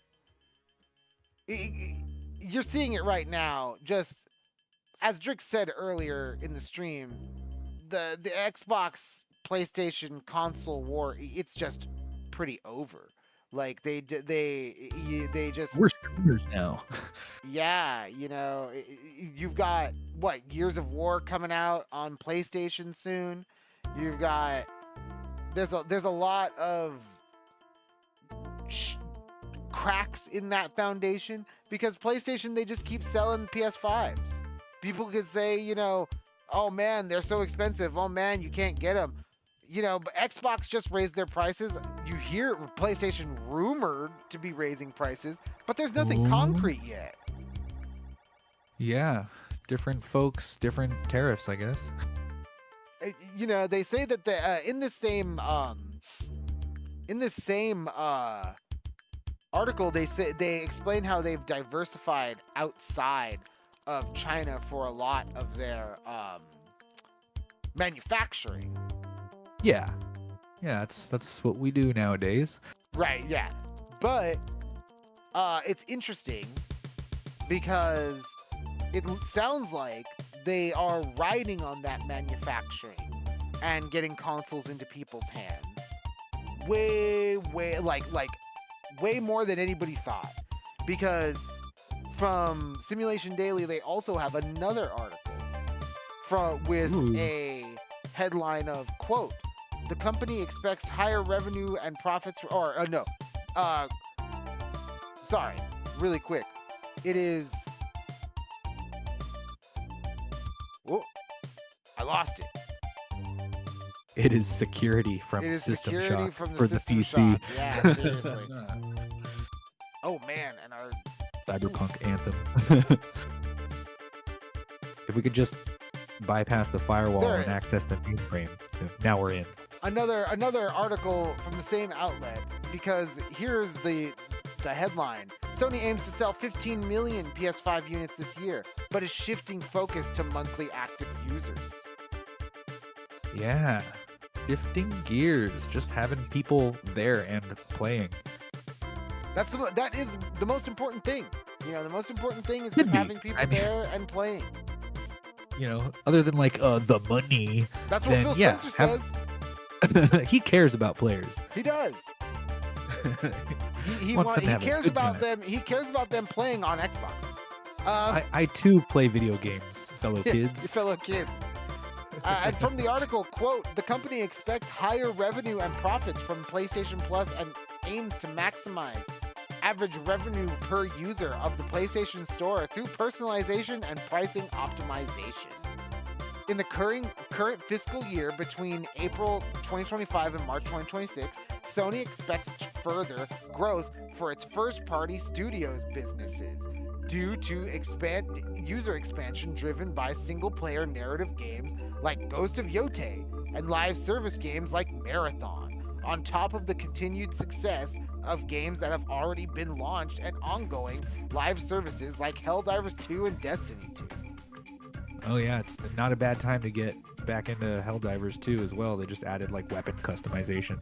You're seeing it right now. Just as Drix said earlier in the stream, the Xbox PlayStation console war, it's just pretty over. Like they just We're streamers now. yeah, you've got what, Gears of War coming out on PlayStation soon. You've got there's a lot of cracks in that foundation because PlayStation, they just keep selling PS5s. People could say, oh man, they're so expensive. Oh man, you can't get them. But Xbox just raised their prices. You hear PlayStation rumored to be raising prices, but there's nothing concrete yet. Yeah, different folks, different tariffs, I guess. They say that in this same article, they explain how they've diversified outside of China for a lot of their manufacturing. Yeah, that's what we do nowadays. Right. Yeah, but it's interesting because it sounds like they are riding on that manufacturing and getting consoles into people's hands way more than anybody thought. Because from Simulation Daily, they also have another article with a headline of, quote, the company expects higher revenue and profits, really quick. It is, I lost it. It is security from System Shock for the PC. Shock. Yeah, seriously. Oh man, and our Cyberpunk Anthem. If we could just bypass the firewall and access the mainframe, now we're in. Another article from the same outlet, because here's the headline. Sony aims to sell 15 million PS5 units this year, but is shifting focus to monthly active users. Yeah, shifting gears, just having people there and playing. That is the most important thing. The most important thing is just having people there and playing. Other than the money. That's what Phil Spencer says. He cares about players. He does. He cares about them. He cares about them playing on Xbox. I too play video games, fellow kids. Fellow kids. And from the article, quote, the company expects higher revenue and profits from PlayStation Plus and aims to maximize average revenue per user of the PlayStation Store through personalization and pricing optimization. In the current fiscal year between April 2025 and March 2026, Sony expects further growth for its first-party studios businesses due to user expansion driven by single-player narrative games like Ghost of Yotei and live service games like Marathon, on top of the continued success of games that have already been launched and ongoing live services like Helldivers 2 and Destiny 2. Oh yeah, it's not a bad time to get back into Helldivers 2 as well. They just added weapon customization.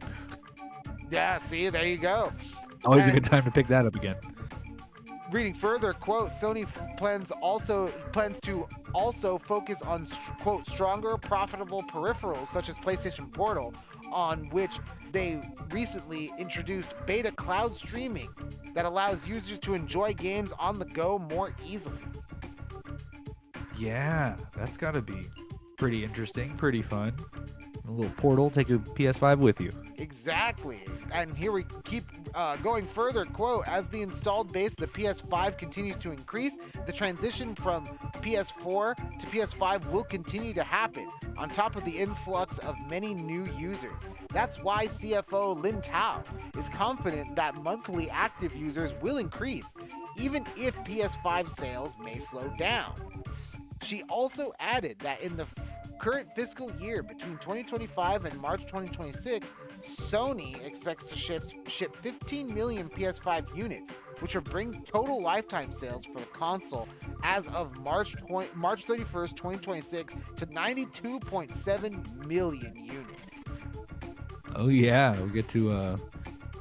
Yeah, see, there you go. Always a good time to pick that up again. Reading further, quote, Sony plans to also focus on, quote, stronger, profitable peripherals such as PlayStation Portal, on which they recently introduced beta cloud streaming that allows users to enjoy games on the go more easily. Yeah, that's got to be pretty interesting, pretty fun. A little portal, take your PS5 with you. Exactly. And here we keep going further, quote, as the installed base of the PS5 continues to increase, the transition from PS4 to PS5 will continue to happen, on top of the influx of many new users. That's why CFO Lin Tao is confident that monthly active users will increase, even if PS5 sales may slow down. She also added that in the current fiscal year between 2025 and March 2026, Sony expects to ship 15 million PS5 units, which would bring total lifetime sales for the console as of March 31st, 2026 to 92.7 million units. Oh yeah, we get to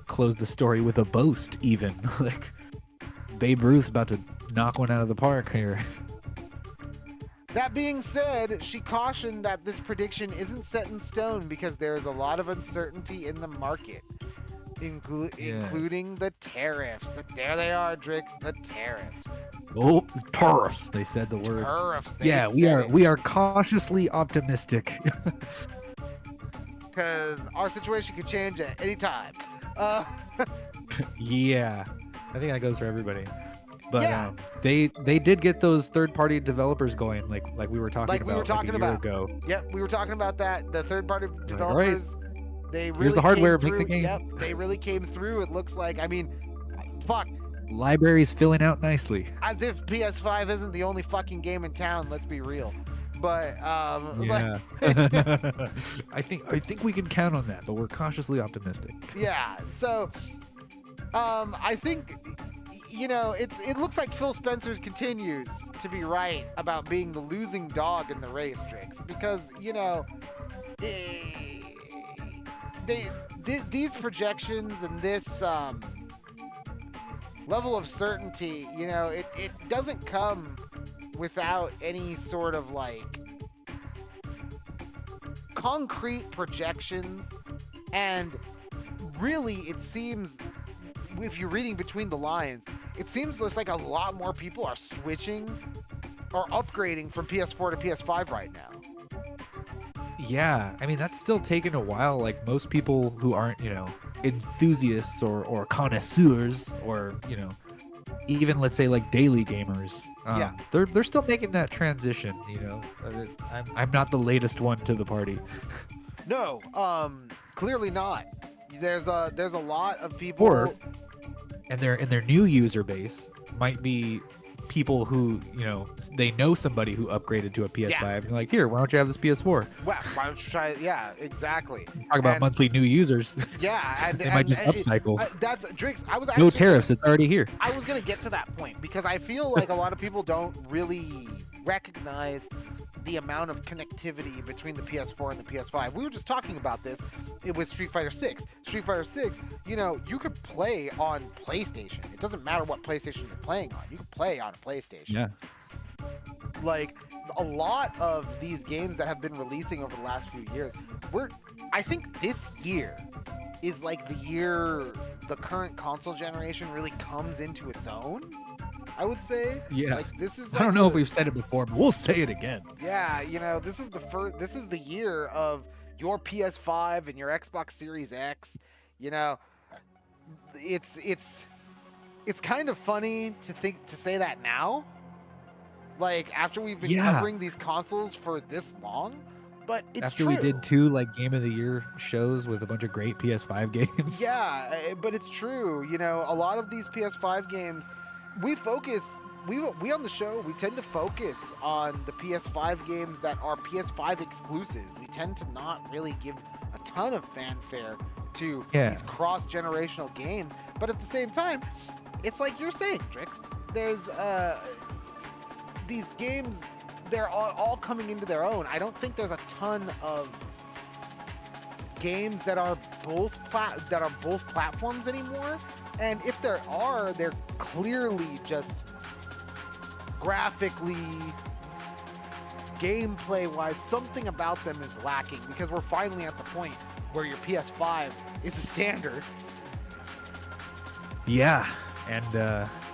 close the story with a boast even. Like Babe Ruth's about to knock one out of the park here. That being said, she cautioned that this prediction isn't set in stone because there is a lot of uncertainty in the market, including the tariffs. There they are, Drix, the tariffs. Oh, tariffs! They said the word. Tariffs. Yeah, we are cautiously optimistic. Because our situation could change at any time. Yeah, I think that goes for everybody. But yeah. They did get those third-party developers going, like we were talking about a year ago. Yep, we were talking about that. The third-party developers, they really here's the hardware, came make the through. game. Yep, they really came through. It looks like, I mean, fuck. Library's filling out nicely. As if PS5 isn't the only fucking game in town. Let's be real. But yeah. I think we can count on that, but we're cautiously optimistic. Yeah. So, I think, you know, it looks like Phil Spencer continues to be right about being the losing dog in the race, Drix, because, you know, these projections and this level of certainty, you know, it doesn't come without any sort of like concrete projections. And really, it seems, if you're reading between the lines, it seems just like a lot more people are switching or upgrading from PS4 to PS5 right now. Yeah, I mean, that's still taking a while. Like most people who aren't, you know, enthusiasts or connoisseurs, or, you know, even let's say like daily gamers, they're still making that transition. You know, I'm not the latest one to the party. No, clearly not. There's a lot of people, and their new user base might be people who, you know, they know somebody who upgraded to a PS5. Yeah. And they're like, here, why don't you have this PS4? Well, why don't you try it? Yeah, exactly. Talk about monthly new users. Yeah, and they might just upcycle. That's Drix. I was actually, no tariffs. It's already here. I was gonna get to that point because I feel like a lot of people don't really recognize the amount of connectivity between the PS4 and the PS5. We were just talking about this with Street Fighter 6. Street Fighter 6, you know, you could play on PlayStation. It doesn't matter what PlayStation you're playing on. You can play on a PlayStation. Yeah. Like, a lot of these games that have been releasing over the last few years, I think this year is like the year the current console generation really comes into its own, I would say. Yeah. Like, this is like I don't know if we've said it before, but we'll say it again. Yeah, you know, this is the year of your PS5 and your Xbox Series X. You know, it's kind of funny to say that now. Like, after we've been covering these consoles for this long, but it's after true. we did 2 like Game of the Year shows with a bunch of great PS5 games. Yeah, but it's true. You know, a lot of these PS5 games, we on the show, we tend to focus on the PS5 games that are PS5 exclusives. We tend to not really give a ton of fanfare to these cross-generational games. But at the same time, it's like you're saying, Drix, there's these games, they're all coming into their own. I don't think there's a ton of games that are both platforms anymore. And if there are, they're clearly just graphically, gameplay-wise, something about them is lacking, because we're finally at the point where your PS5 is a standard. Yeah, and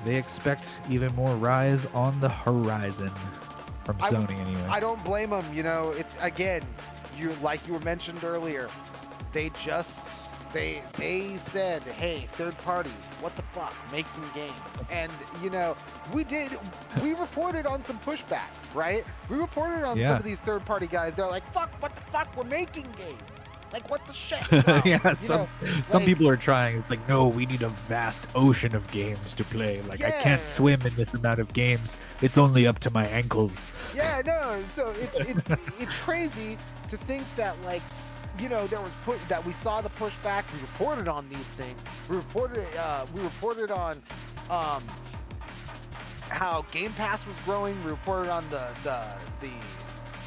they expect even more rise on the horizon from Sony anyway. I don't blame them. You know, again, you mentioned earlier, they said, hey, third parties, what the fuck, make some games. And, you know, we reported on some pushback, right? We reported on some of these third party guys. They're like, fuck, what the fuck, we're making games. Like, what the shit? Yeah, some people are trying. It's like, no, we need a vast ocean of games to play. Like, I can't swim in this amount of games. It's only up to my ankles. Yeah, no. So it's crazy to think that, like, you know, that we saw the pushback. We reported on these things. We reported on how Game Pass was growing. We reported on the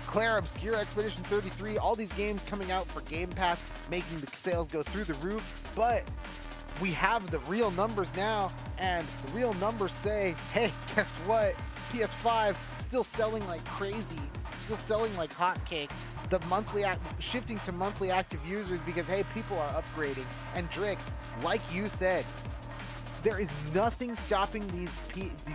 Claire Obscure Expedition 33, all these games coming out for Game Pass, making the sales go through the roof. But we have the real numbers now, and the real numbers say, hey, guess what? PS5 still selling like crazy, still selling like hotcakes. The monthly shifting to monthly active users because, hey, people are upgrading. And Drix, like you said, there is nothing stopping these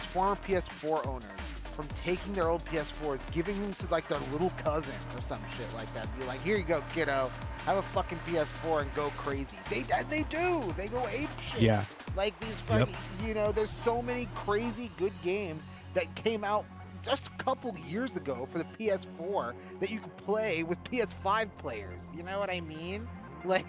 former PS4 owners from taking their old PS4s, giving them to like their little cousin or some shit like that. Be like, here you go, kiddo, have a fucking PS4 and go crazy. They do. They go ape shit. Yeah. Like these fucking, you know, there's so many crazy good games that came out just a couple years ago for the PS4 that you could play with PS5 players. You know what I mean? Like.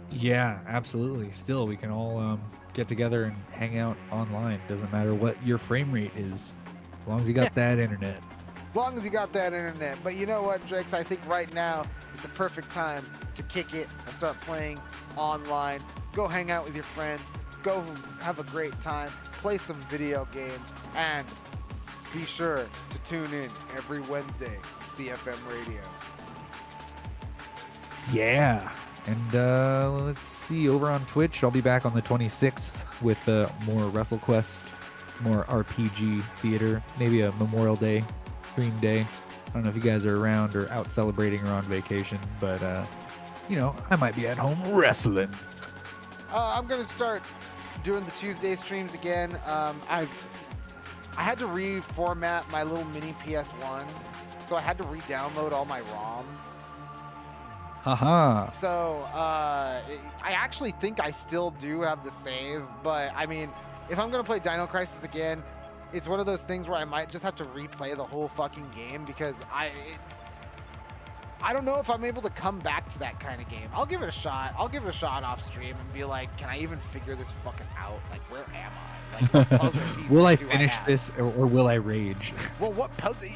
Yeah, absolutely. Still, we can all get together and hang out online. Doesn't matter what your frame rate is, as long as you got that internet. As long as you got that internet. But you know what, Drix? I think right now is the perfect time to kick it and start playing online. Go hang out with your friends. Go have a great time. Play some video games. And be sure to tune in every Wednesday to CFM Radio. Yeah. And let's see, over on Twitch, I'll be back on the 26th with more WrestleQuest, more RPG theater, maybe a Memorial Day stream day. I don't know if you guys are around or out celebrating or on vacation, but, you know, I might be at home wrestling. I'm going to start doing the Tuesday streams again. I had to reformat my little mini PS1, so I had to re-download all my ROMs. Haha. So, I actually think I still do have the save, but I mean, if I'm going to play Dino Crisis again, it's one of those things where I might just have to replay the whole fucking game because I don't know if I'm able to come back to that kind of game. I'll give it a shot. I'll give it a shot off stream and be like, can I even figure this fucking out? Like, where am I? Like, what puzzle pieces will I do finish have? this or will I rage? Well, what puzzle?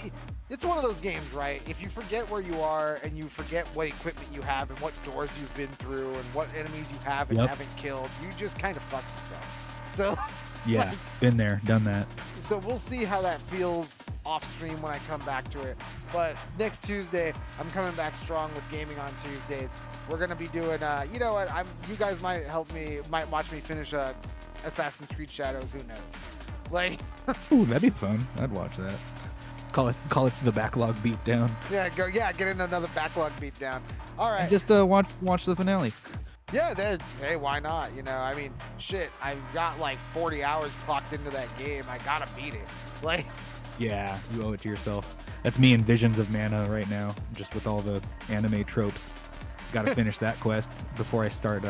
It's one of those games, right? If you forget where you are and you forget what equipment you have and what doors you've been through and what enemies you have and haven't killed, you just kind of fuck yourself. So, yeah, been there, done that. So we'll see how that feels off stream when I come back to it. But next Tuesday, I'm coming back strong with gaming on Tuesdays. We're gonna be doing, you know what? You guys might watch me finish Assassin's Creed Shadows. Who knows? Like, ooh, that'd be fun. I'd watch that. Call it the backlog beatdown. Yeah, get in another backlog beatdown. All right. And just watch the finale. Yeah, hey, why not? You know, I mean, shit, I've got like 40 hours clocked into that game. I gotta beat it. Like, yeah, you owe it to yourself. That's me in Visions of Mana right now, just with all the anime tropes. Gotta finish that quest before I start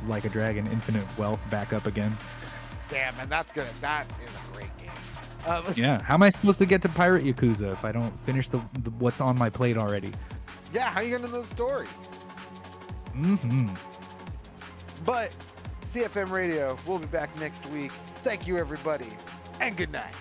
Like a Dragon Infinite Wealth back up again. Damn, and that is a great game. Yeah, how am I supposed to get to Pirate Yakuza if I don't finish the what's on my plate already? Yeah, how are you gonna know the story? But CFM Radio, we'll be back next week. Thank you, everybody, and good night.